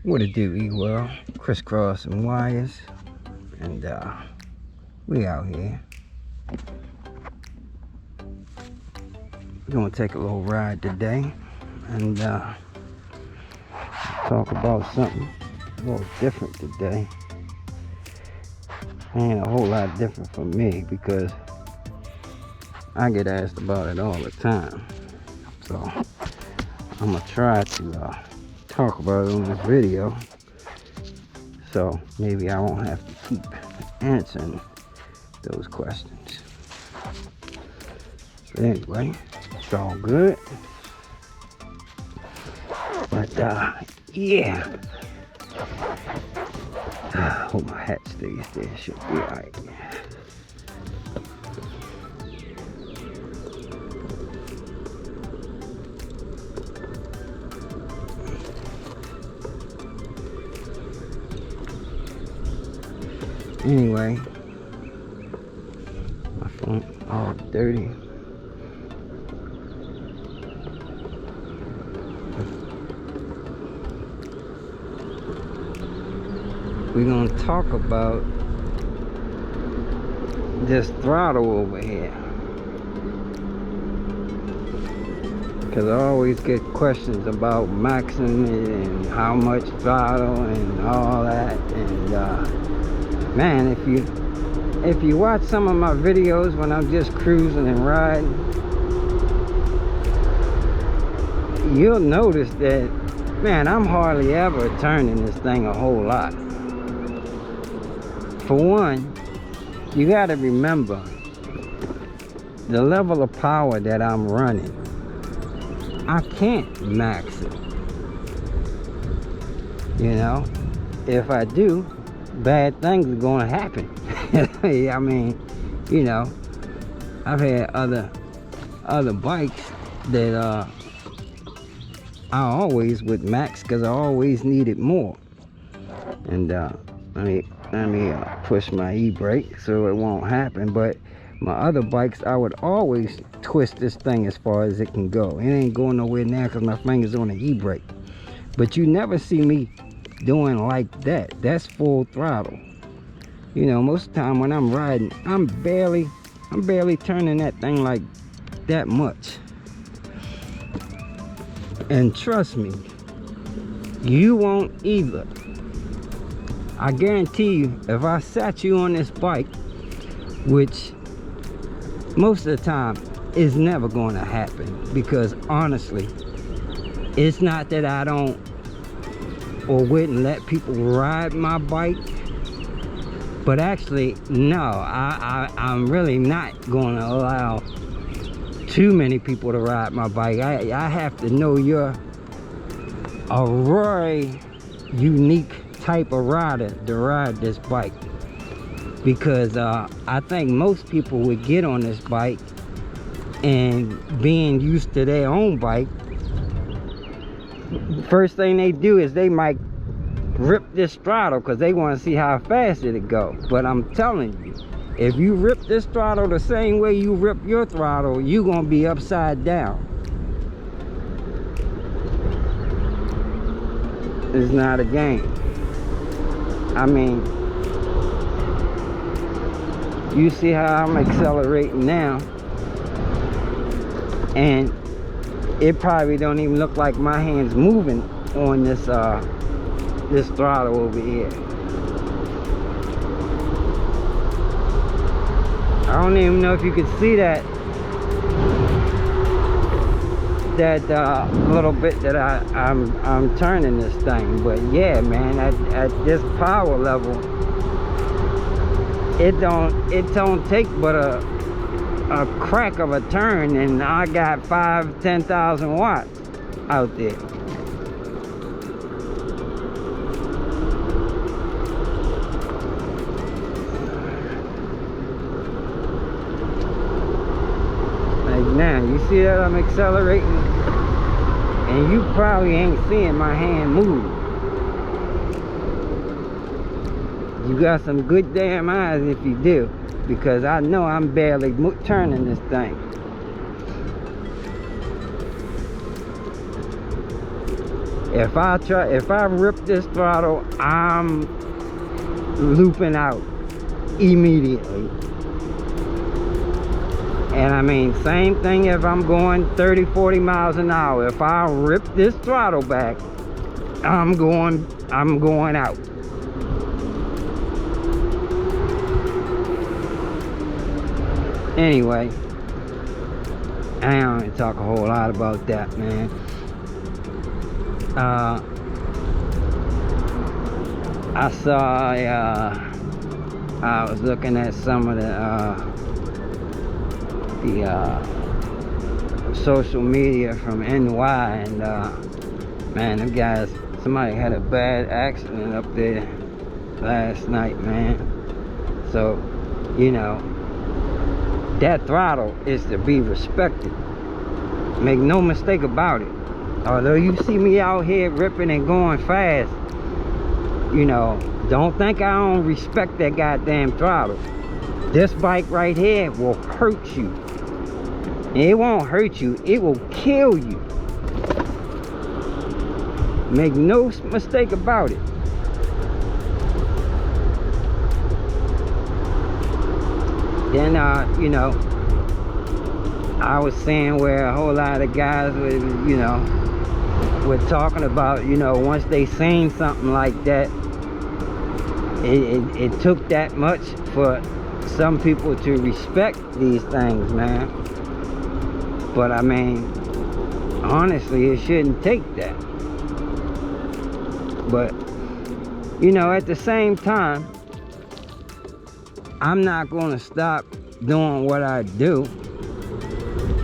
What it do, E-Well? Crisscrossing wires. And we out here. We're gonna take a little ride today and talk about something a little different today. Ain't a whole lot different from me because I get asked about it all the time. So I'm gonna try to talk about it on this video, so maybe I won't have to keep answering those questions. But anyway, it's all good. But yeah, hope my hat stays there. Should be alright. Anyway, my phone all dirty. We're gonna talk about this throttle over here, because I always get questions about maxing it and how much throttle and all that. And man, if you watch some of my videos when I'm just cruising and riding, you'll notice that, man, I'm hardly ever turning this thing a whole lot. For one, you got to remember the level of power that I'm running. I can't max it. You know, if I do, bad things are going to happen. I mean, you know, I've had other bikes that I always would max because I always needed more. And let me push my e-brake so it won't happen. But my other bikes, I would always twist this thing as far as it can go. It ain't going nowhere now because my finger's on the e-brake. But you never see me doing like that. That's full throttle. You know, most of the time when I'm riding, I'm barely turning that thing like that much. And trust me, you won't either. I guarantee you, if I sat you on this bike, which most of the time is never going to happen, because honestly, it's not that I don't or wouldn't let people ride my bike, but actually, no, I'm really not going to allow too many people to ride my bike. I have to know you're a very unique type of rider to ride this bike, because I think most people would get on this bike and being used to their own bike, first thing they do is they might rip this throttle because they want to see how fast it'll go. But I'm telling you, if you rip this throttle the same way you rip your throttle, you're gonna be upside down. It's not a game. I mean, you see how I'm accelerating now, and it probably don't even look like my hand's moving on this this throttle over here. I don't even know if you can see that little bit that I'm turning this thing. But yeah, man, at this power level, it don't take but a crack of a turn, and I got 5,000-10,000 watts out there. Like now, you see that I'm accelerating, and you probably ain't seeing my hand move. You got some good damn eyes if you do, because I know I'm barely turning this thing. If I rip this throttle, I'm looping out immediately. And I mean, same thing if I'm going 30-40 miles an hour. If I rip this throttle back, I'm going out. Anyway, I don't want to talk a whole lot about that, man. I saw I was looking at some of the social media from NY, and man, them guys, somebody had a bad accident up there last night, man. So, you know, that throttle is to be respected. Make no mistake about it. Although you see me out here ripping and going fast, you know, don't think I don't respect that goddamn throttle. This bike right here will hurt you. It won't hurt you, it will kill you. Make no mistake about it. Then, you know, I was saying where a whole lot of guys were, you know, were talking about, you know, once they seen something like that, it took that much for some people to respect these things, man. But I mean, honestly, it shouldn't take that. But, you know, at the same time, I'm not going to stop doing what I do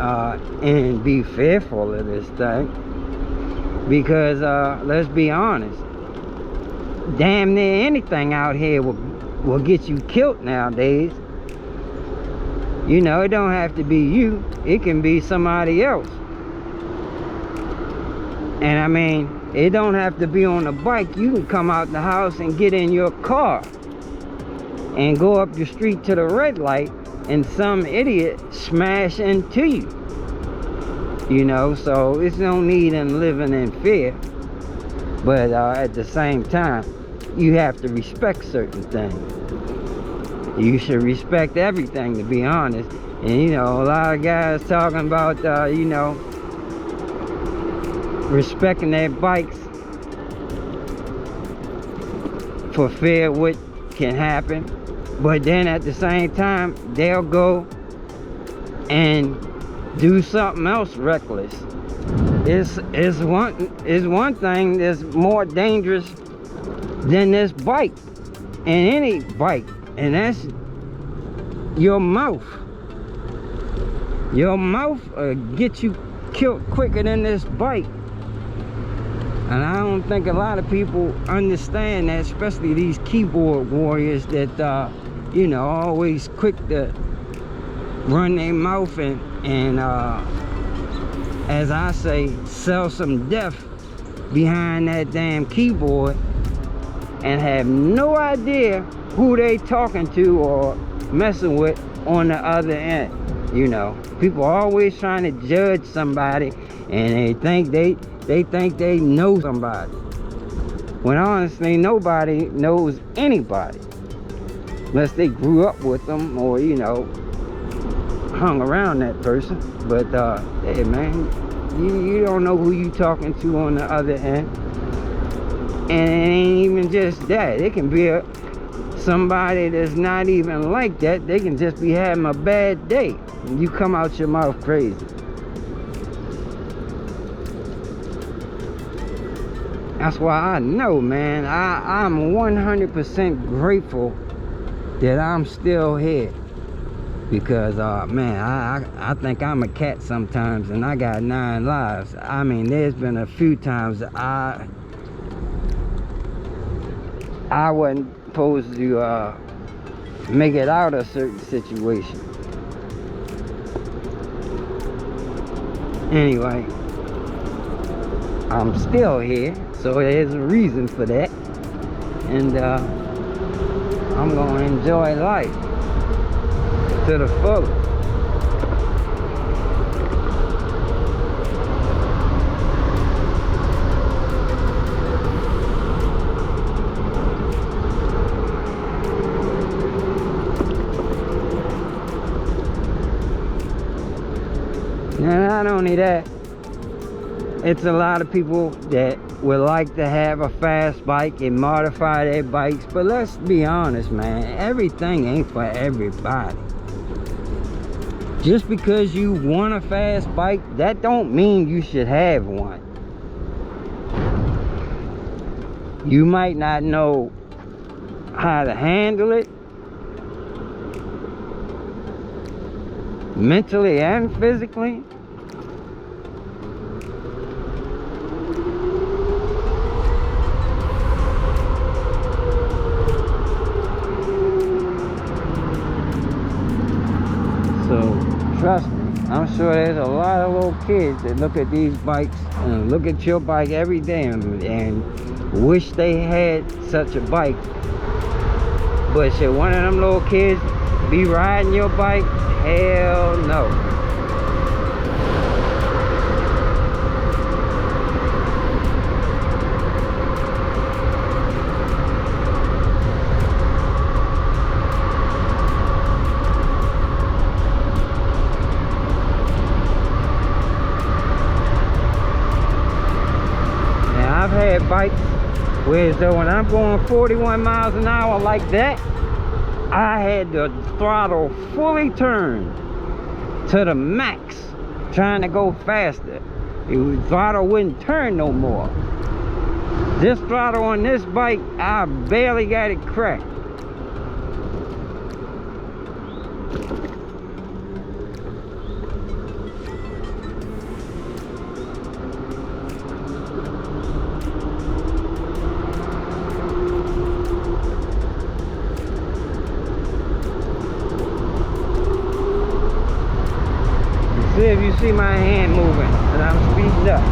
and be fearful of this thing, because let's be honest, damn near anything out here will get you killed nowadays. You know, it don't have to be you, it can be somebody else. And I mean, it don't have to be on a bike. You can come out the house and get in your car and go up the street to the red light, and some idiot smash into you. You know, so it's no need in living in fear. But at the same time, you have to respect certain things. You should respect everything, to be honest. And you know, a lot of guys talking about, you know, respecting their bikes for fear what can happen. But then at the same time, they'll go and do something else reckless. It's one thing that's more dangerous than this bike, and any bike, and that's your mouth. Your mouth get you killed quicker than this bike. And I don't think a lot of people understand that, especially these keyboard warriors that you know, always quick to run their mouth and as I say, sell some death behind that damn keyboard, and have no idea who they talking to or messing with on the other end. You know, people always trying to judge somebody, and they think they know somebody, when honestly nobody knows anybody unless they grew up with them or, you know, hung around that person. But hey man, you don't know who you talking to on the other end. And it ain't even just that. It can be somebody that's not even like that. They can just be having a bad day, and you come out your mouth crazy. That's why I know, man, I'm 100% grateful that I'm still here. Because man, I think I'm a cat sometimes, and I got 9 lives. I mean, there's been a few times I wasn't supposed to make it out of certain situations. Anyway, I'm still here, so there's a reason for that. And I'm gonna enjoy life to the fullest. Now, not only that, it's a lot of people that would like to have a fast bike and modify their bikes, but let's be honest, man, everything ain't for everybody. Just because you want a fast bike, that don't mean you should have one. You might not know how to handle it mentally and physically. So trust me, I'm sure there's a lot of little kids that look at these bikes and look at your bike every day and wish they had such a bike. But should one of them little kids be riding your bike? Hell no. Now I've had bikes where so when I'm going 41 miles an hour like that, I had the throttle fully turned to the max, trying to go faster. The throttle wouldn't turn no more. This throttle on this bike, I barely got it cracked. See if you see my hand moving and I'm speeding up.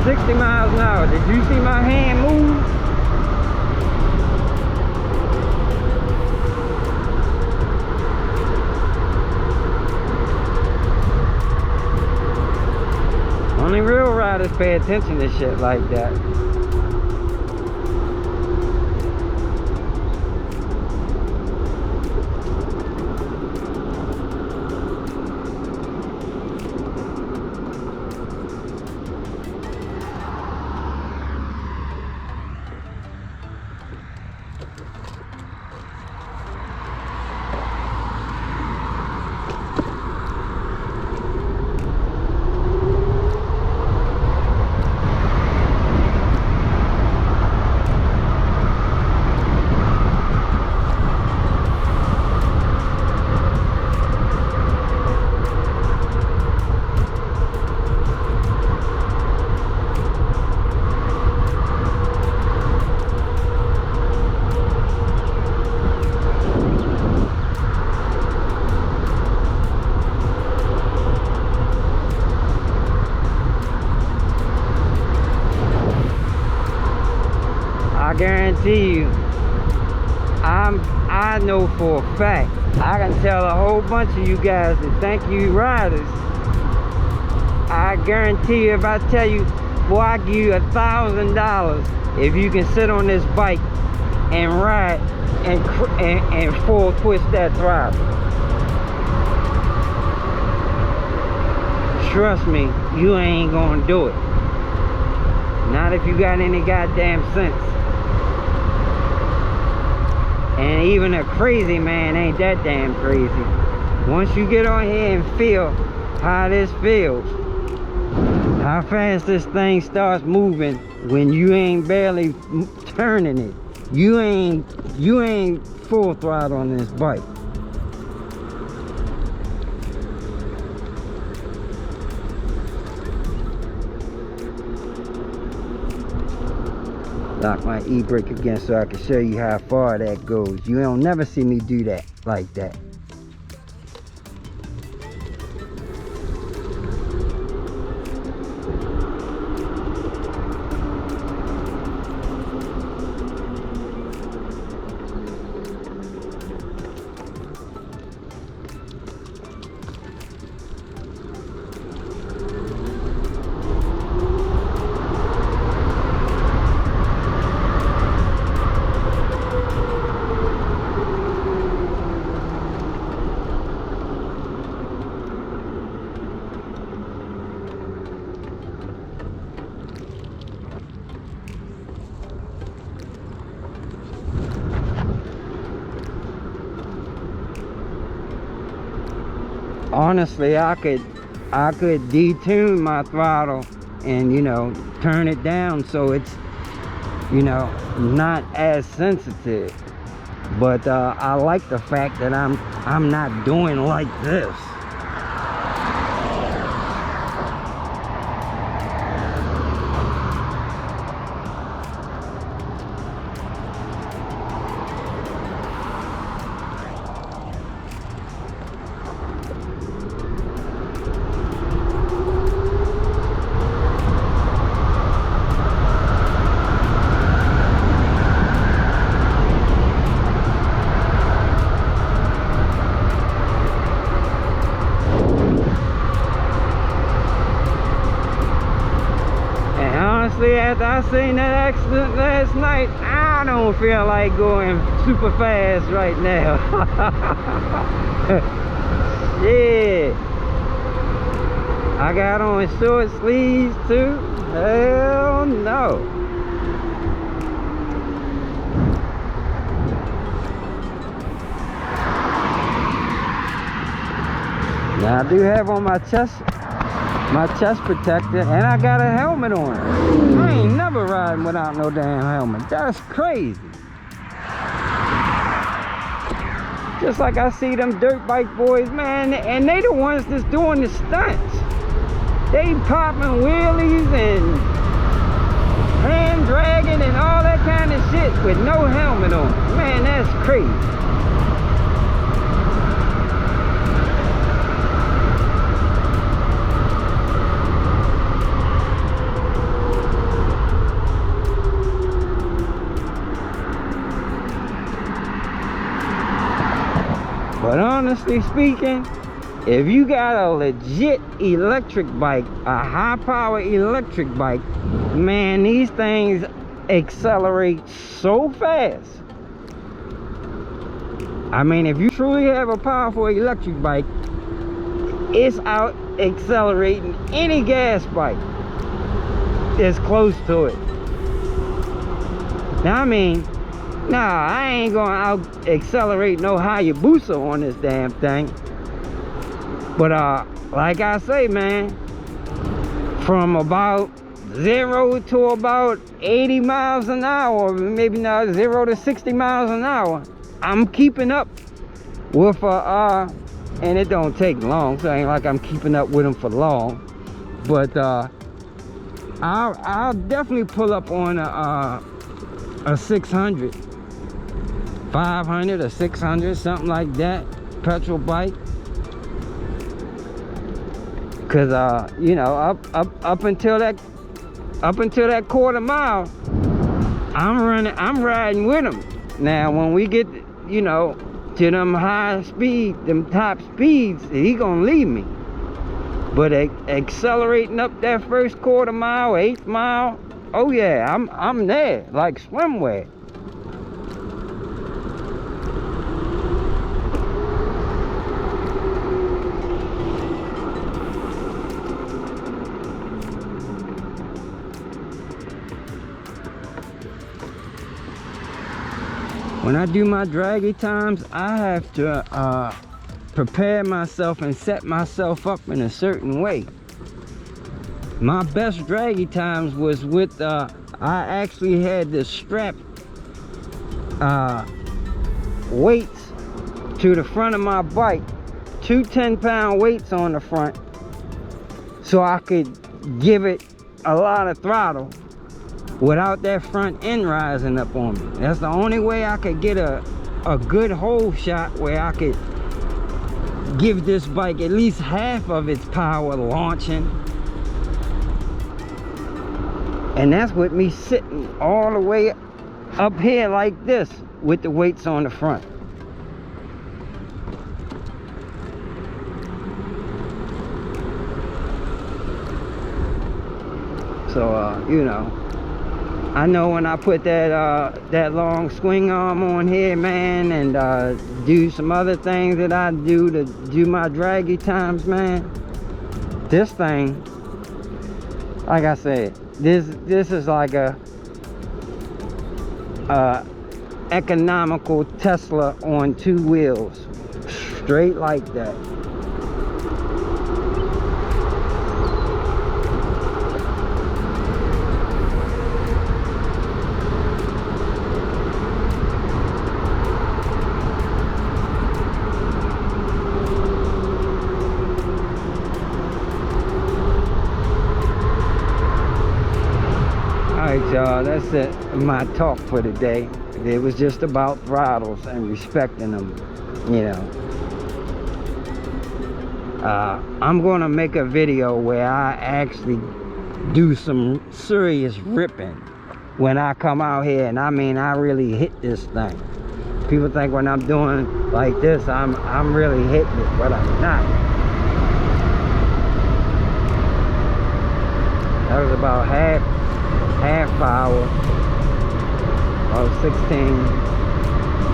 60 miles an hour. Did you see my hand move? Only real riders pay attention to shit like that. I guarantee you, I know for a fact, I can tell a whole bunch of you guys that thank you riders. I guarantee you, if I tell you, boy, I give you $1,000 if you can sit on this bike and ride and full twist that throttle. Trust me, you ain't gonna do it. Not if you got any goddamn sense. And even a crazy man ain't that damn crazy. Once you get on here and feel how this feels, how fast this thing starts moving when you ain't barely turning it. You ain't full throttle on this bike. Lock my e-brake again so I can show you how far that goes. You don't never see me do that like that. honestly, I could detune my throttle and, you know, turn it down so it's, you know, not as sensitive. But I like the fact that I'm not doing like this. Honestly, after I seen that accident last night, I don't feel like going super fast right now. Yeah. I got on short sleeves too. Hell no. Now I do have on my chest protector, and I got a helmet on. I ain't never riding without no damn helmet. That's crazy. Just like I see them dirt bike boys, man, and they the ones that's doing the stunts. They popping wheelies and hand dragging and all that kind of shit with no helmet on. Man, that's crazy. But honestly speaking, if you got a legit electric bike, a high power electric bike, man, these things accelerate so fast. I mean, if you truly have a powerful electric bike, it's out accelerating any gas bike that's close to it. Now, I mean, nah, I ain't gonna out accelerate no Hayabusa on this damn thing. But like I say, man, from about 0 to about 80 miles an hour, maybe not 0 to 60 miles an hour, I'm keeping up with and it don't take long, so it ain't like I'm keeping up with them for long. But I'll definitely pull up on a 600, 500 or 600, something like that, petrol bike. Cause you know, up until that quarter mile, I'm riding with them. Now when we get, you know, to them high speed, them top speeds, he gonna leave me. But accelerating up that first quarter mile, 8th mile, oh yeah, I'm there like swimwear. When I do my draggy times, I have to prepare myself and set myself up in a certain way. My best draggy times was with, I actually had to strap weights to the front of my bike, 2 10-pound weights on the front, so I could give it a lot of throttle without that front end rising up on me. That's the only way I could get a good hole shot where I could give this bike at least half of its power launching. And that's with me sitting all the way up here like this with the weights on the front. So you know, I know when I put that long swing arm on here, man, and do some other things that I do to do my draggy times, man, this thing, like I said, this is like a economical Tesla on 2 wheels, straight like that. Alright, y'all, that's it. My talk for today. It was just about throttles and respecting them, you know. I'm gonna make a video where I actually do some serious ripping when I come out here, and I mean I really hit this thing. People think when I'm doing like this I'm really hitting it, but I'm not. That was about half hour, about 16,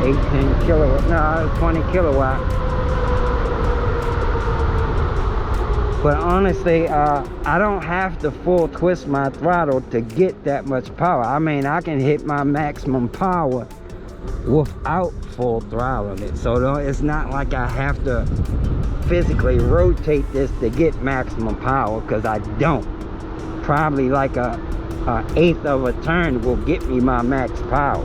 18 kilowatt, no, it was 20 kilowatt. But honestly, I don't have to full twist my throttle to get that much power. I mean, I can hit my maximum power without full throttling it. So it's not like I have to physically rotate this to get maximum power, because I don't. Probably like a eighth of a turn will get me my max power.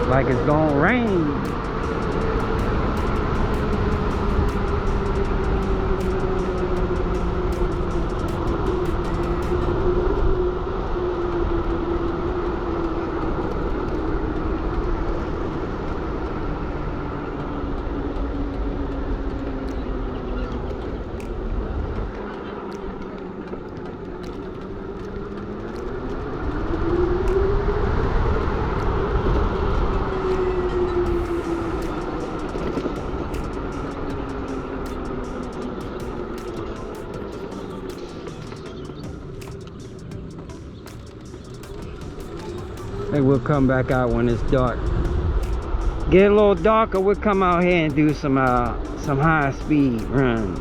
Like it's gonna rain. And we'll come back out when it's dark. Get a little darker, we'll come out here and do some high speed runs.